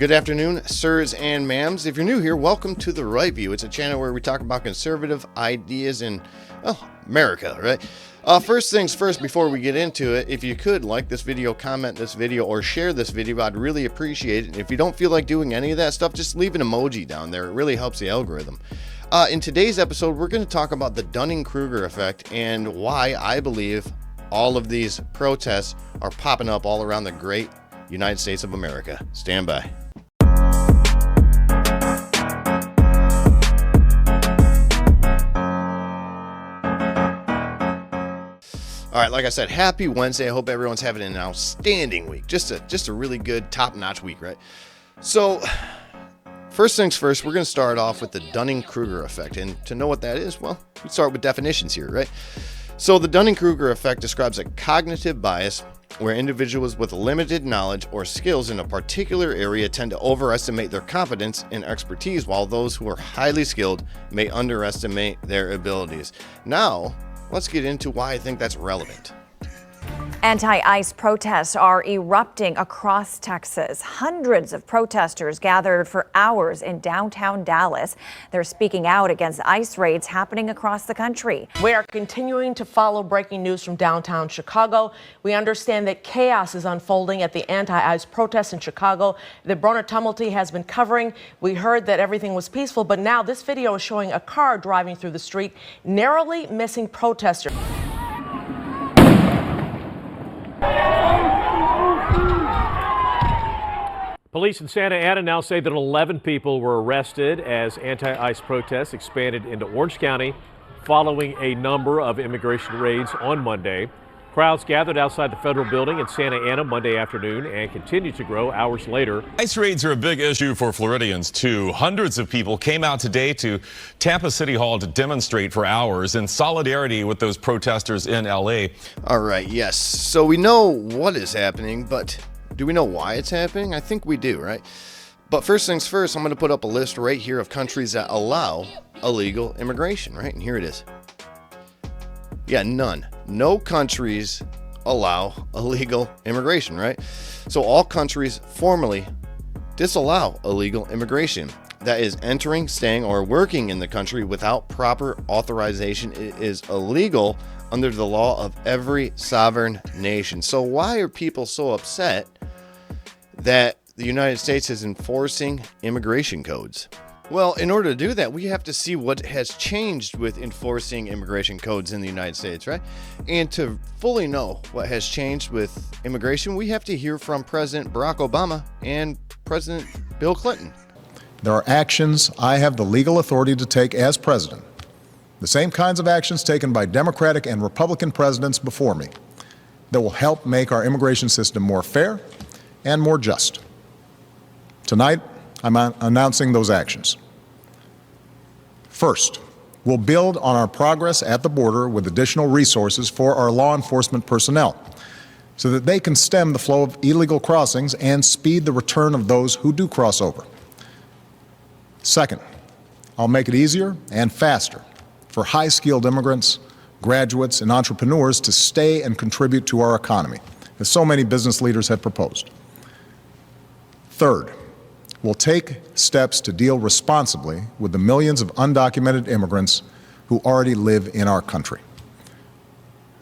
Good afternoon, sirs and ma'ams. If you're new here, welcome to The Right View. It's a channel where we talk about conservative ideas in, America, right? First things first, before we get into it, if you could like this video, comment this video, or share this video, I'd really appreciate it. And if you don't feel like doing any of that stuff, just leave an emoji down there. It really helps the algorithm. In today's episode, we're going to talk about the Dunning-Kruger effect and why I believe all of these protests are popping up all around the great United States of America. Stand by. All right, like I said, happy Wednesday. I hope everyone's having an outstanding week. Just a really good, top-notch week, right? So, first things first, we're going to start off with the Dunning-Kruger effect. And to know what that is, well, we start with definitions here, right? So the Dunning-Kruger effect describes a cognitive bias where individuals with limited knowledge or skills in a particular area tend to overestimate their competence and expertise, while those who are highly skilled may underestimate their abilities. Now, let's get into why I think that's relevant. Anti-ICE protests are erupting across Texas. Hundreds of protesters gathered for hours in downtown Dallas. They're speaking out against ICE raids happening across the country. We are continuing to follow breaking news from downtown Chicago. We understand that chaos is unfolding at the anti-ICE protests in Chicago. The Broner Tumulty has been covering. We heard that everything was peaceful, but now this video is showing a car driving through the street, narrowly missing protesters. Police in Santa Ana now say that 11 people were arrested as anti-ICE protests expanded into Orange County following a number of immigration raids on Monday. Crowds gathered outside the federal building in Santa Ana Monday afternoon and continued to grow hours later. ICE raids are a big issue for Floridians, too. Hundreds of people came out today to Tampa City Hall to demonstrate for hours in solidarity with those protesters in L.A. All right, yes. So we know what is happening, but do we know why it's happening? I think we do, right? But first things first, I'm going to put up a list right here of countries that allow illegal immigration, right? And here it is. Yeah, none. No countries allow illegal immigration, right? So all countries formally disallow illegal immigration. That is entering, staying, or working in the country without proper authorization. It is illegal under the law of every sovereign nation. So why are people so upset that the United States is enforcing immigration codes? Well, in order to do that, we have to see what has changed with enforcing immigration codes in the United States, right? And to fully know what has changed with immigration, we have to hear from President Barack Obama and President Bill Clinton. There are actions I have the legal authority to take as president, the same kinds of actions taken by Democratic and Republican presidents before me, that will help make our immigration system more fair and more just. Tonight, I'm announcing those actions. First, we'll build on our progress at the border with additional resources for our law enforcement personnel so that they can stem the flow of illegal crossings and speed the return of those who do cross over. Second, I'll make it easier and faster for high-skilled immigrants, graduates, and entrepreneurs to stay and contribute to our economy, as so many business leaders have proposed. Third, we'll take steps to deal responsibly with the millions of undocumented immigrants who already live in our country.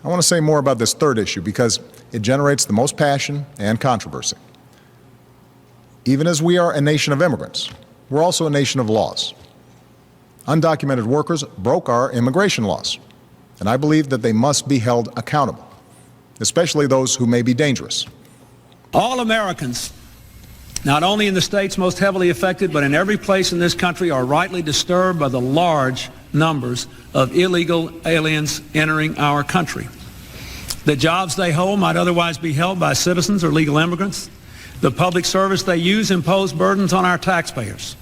I want to say more about this third issue because it generates the most passion and controversy. Even as we are a nation of immigrants, we're also a nation of laws. Undocumented workers broke our immigration laws, and I believe that they must be held accountable, especially those who may be dangerous. All Americans, not only in the states most heavily affected, but in every place in this country, are rightly disturbed by the large numbers of illegal aliens entering our country. The jobs they hold might otherwise be held by citizens or legal immigrants. The public service they use impose burdens on our taxpayers.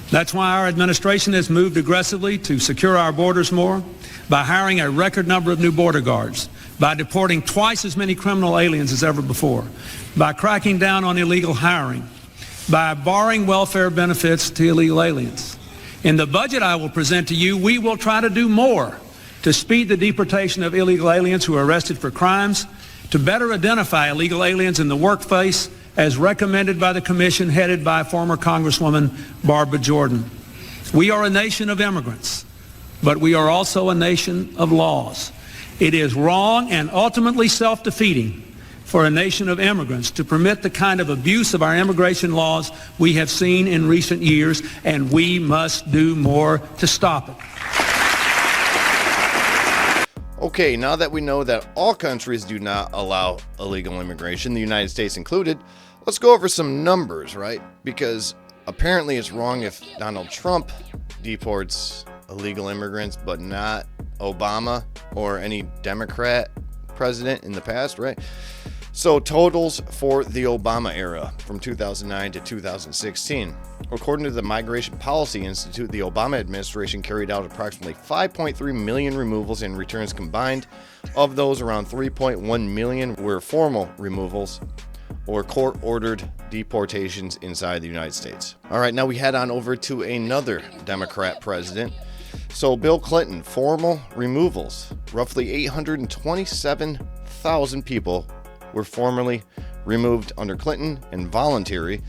That's why our administration has moved aggressively to secure our borders more, by hiring a record number of new border guards, by deporting twice as many criminal aliens as ever before, by cracking down on illegal hiring, by barring welfare benefits to illegal aliens. In the budget I will present to you, we will try to do more to speed the deportation of illegal aliens who are arrested for crimes, to better identify illegal aliens in the workplace as recommended by the commission headed by former Congresswoman Barbara Jordan. We are a nation of immigrants, but we are also a nation of laws. It is wrong and ultimately self-defeating for a nation of immigrants to permit the kind of abuse of our immigration laws we have seen in recent years, and we must do more to stop it. Okay, now that we know that all countries do not allow illegal immigration, the United States included, let's go over some numbers, right? Because apparently it's wrong if Donald Trump deports illegal immigrants, but not Obama or any Democrat president in the past, right? So totals for the Obama era from 2009 to 2016. According to the Migration Policy Institute, the Obama administration carried out approximately 5.3 million removals and returns combined. Of those, around 3.1 million were formal removals or court-ordered deportations inside the United States. All right, now we head on over to another Democrat president. So Bill Clinton, formal removals, roughly 827,000 people were formally removed under Clinton, and voluntary,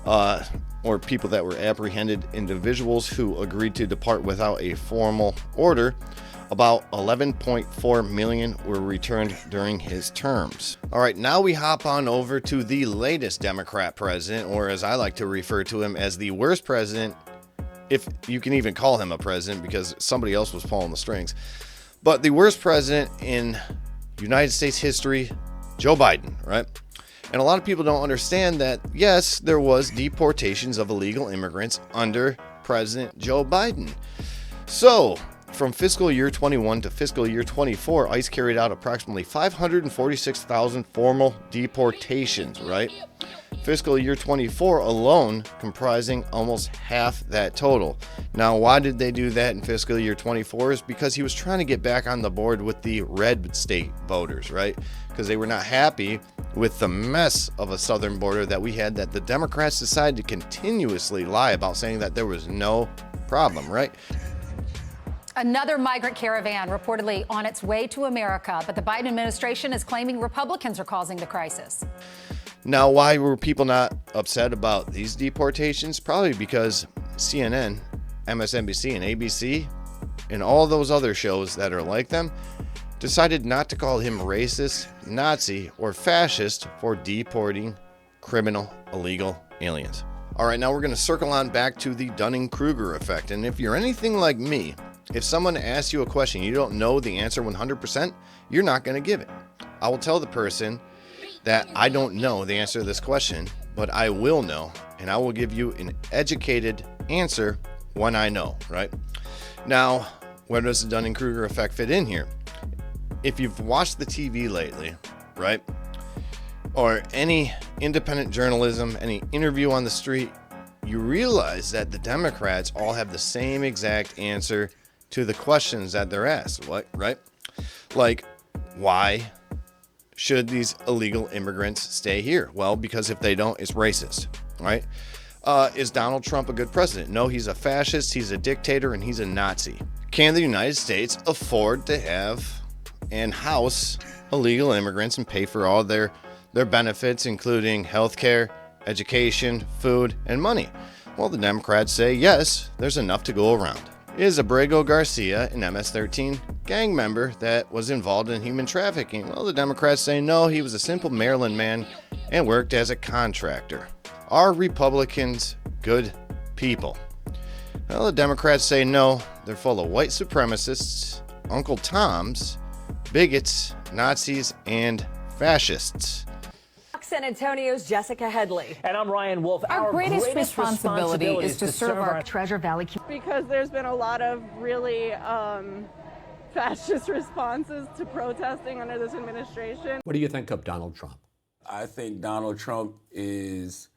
or people that were apprehended, individuals who agreed to depart without a formal order. About 11.4 million were returned during his terms. All right, now we hop on over to the latest Democrat president, or as I like to refer to him as the worst president, if you can even call him a president, because somebody else was pulling the strings. But the worst president in United States history, Joe Biden, right? And a lot of people don't understand that, yes, there was deportations of illegal immigrants under President Joe Biden. So, from fiscal year 21 to fiscal year 24, ICE carried out approximately 546,000 formal deportations, right? Fiscal year 24 alone comprising almost half that total. Now, why did they do that in fiscal year 24? Is because he was trying to get back on the board with the red state voters, right? Because they were not happy with the mess of a southern border that we had, that the Democrats decided to continuously lie about, saying that there was no problem, right? Another migrant caravan reportedly on its way to America, but the Biden administration is claiming Republicans are causing the crisis. Now, why were people not upset about these deportations? Probably because CNN, MSNBC, and ABC, and all those other shows that are like them, decided not to call him racist, Nazi, or fascist for deporting criminal illegal aliens. All right, now we're going to circle on back to the Dunning-Kruger effect. And if you're anything like me, if someone asks you a question, you don't know the answer 100%, you're not going to give it. I will tell the person that I don't know the answer to this question, but I will know, and I will give you an educated answer when I know, right? Now, where does the Dunning-Kruger effect fit in here? If you've watched the TV lately, right, or any independent journalism, any interview on the street, you realize that the Democrats all have the same exact answer to the questions that they're asked, right? Like, why should these illegal immigrants stay here? Well, because if they don't, it's racist, right? Is Donald Trump a good president? No, he's a fascist, he's a dictator, and he's a Nazi. Can the United States afford to have and house illegal immigrants and pay for all their benefits, including healthcare, education, food, and money? Well, the Democrats say yes, there's enough to go around. Is Abrego Garcia an MS-13 gang member that was involved in human trafficking? Well, the Democrats say no, he was a simple Maryland man and worked as a contractor. Are Republicans good people? Well, the Democrats say no, they're full of white supremacists, Uncle Toms, bigots, Nazis, and fascists. San Antonio's Jessica Headley. And I'm Ryan Wolf. Our greatest responsibility is to serve our Treasure Valley. Because there's been a lot of really fascist responses to protesting under this administration. What do you think of Donald Trump? I think Donald Trump is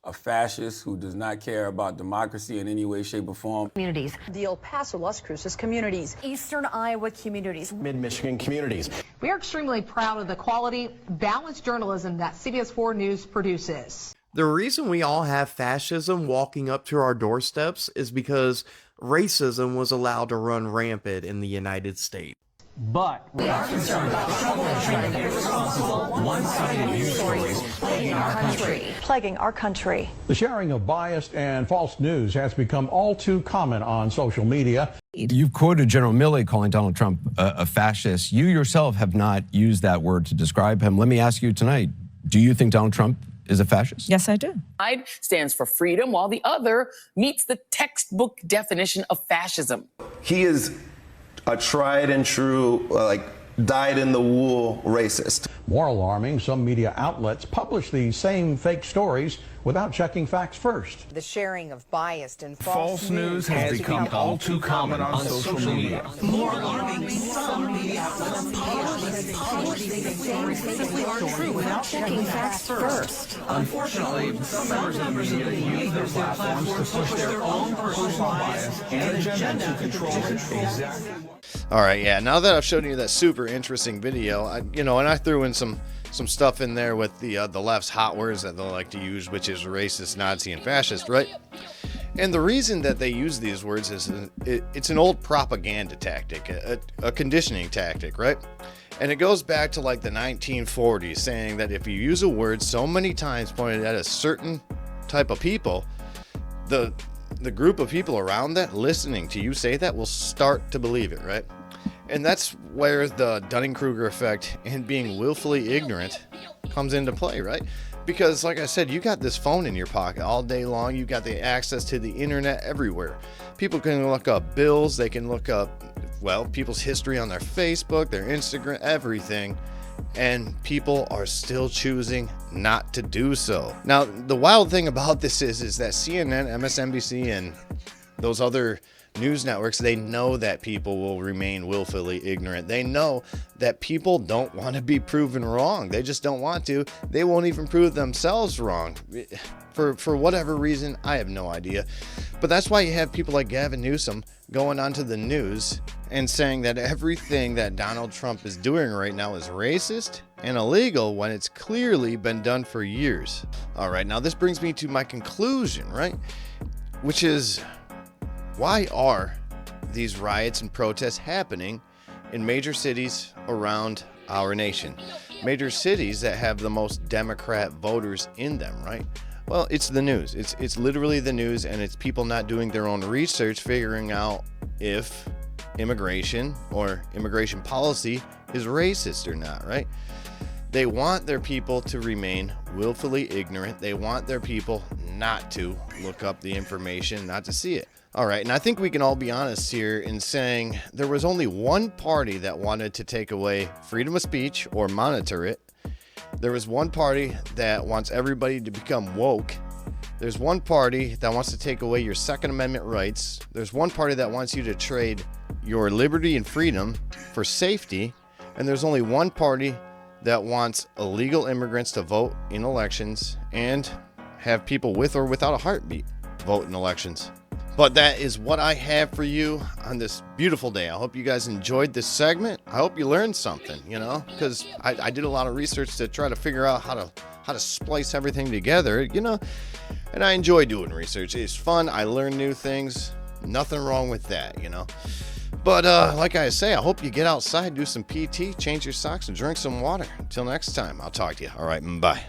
a fascist who does not care about democracy in any way, shape, or form. Communities. The El Paso, Las Cruces communities. Eastern Iowa communities. Mid-Michigan communities. We are extremely proud of the quality, balanced journalism that CBS 4 News produces. The reason we all have fascism walking up to our doorsteps is because racism was allowed to run rampant in the United States. But we are concerned about the trouble and trend of irresponsible, one-sided news stories plaguing our country. The sharing of biased and false news has become all too common on social media. You've quoted General Milley calling Donald Trump a fascist. You yourself have not used that word to describe him. Let me ask you tonight, do you think Donald Trump is a fascist? Yes, I do. Side stands for freedom, while the other meets the textbook definition of fascism. He is a tried and true, dyed-in-the-wool racist. More alarming, some media outlets publish these same fake stories without checking facts first. The sharing of biased and false news has become all too common on social media. More alarming, some media outlets publish these stories simply aren't true without checking facts first. Unfortunately, some members of the media use their platforms to push their own personal bias and agenda to control exactly. All right, yeah. Now that I've shown you that super interesting video, and I threw in some stuff in there with the left's hot words that they like to use, which is racist, Nazi, and fascist, right? And the reason that they use these words is it's an old propaganda tactic, a conditioning tactic, right? And it goes back to like the 1940s, saying that if you use a word so many times pointed at a certain type of people, the group of people around that listening to you say that will start to believe it, right? And that's where the Dunning-Kruger effect and being willfully ignorant comes into play, right? Because like I said, you got this phone in your pocket all day long. You got the access to the internet everywhere. People can look up bills. They can look up, people's history on their Facebook, their Instagram, everything. And people are still choosing not to do so. Now, the wild thing about this is that CNN, MSNBC, and those other news networks, they know that people will remain willfully ignorant. They know that people don't want to be proven wrong. They just don't want to. They won't even prove themselves wrong. For whatever reason, I have no idea. But that's why you have people like Gavin Newsom going onto the news and saying that everything that Donald Trump is doing right now is racist and illegal when it's clearly been done for years. All right, now this brings me to my conclusion, right? Which is, why are these riots and protests happening in major cities around our nation? Major cities that have the most Democrat voters in them, right? Well, it's the news. It's literally the news, and it's people not doing their own research, figuring out if immigration or immigration policy is racist or not, right? They want their people to remain willfully ignorant. They want their people not to look up the information, not to see it. All right, and I think we can all be honest here in saying there was only one party that wanted to take away freedom of speech or monitor it. There was one party that wants everybody to become woke. There's one party that wants to take away your Second Amendment rights. There's one party that wants you to trade your liberty and freedom for safety. And there's only one party that wants illegal immigrants to vote in elections and have people with or without a heartbeat vote in elections. But that is what I have for you on this beautiful day. I hope you guys enjoyed this segment. I hope you learned something, because I did a lot of research to try to figure out how to splice everything together, and I enjoy doing research. It's fun. I learn new things. Nothing wrong with that, But like I say, I hope you get outside, do some PT, change your socks, and drink some water. Until next time, I'll talk to you. All right, bye.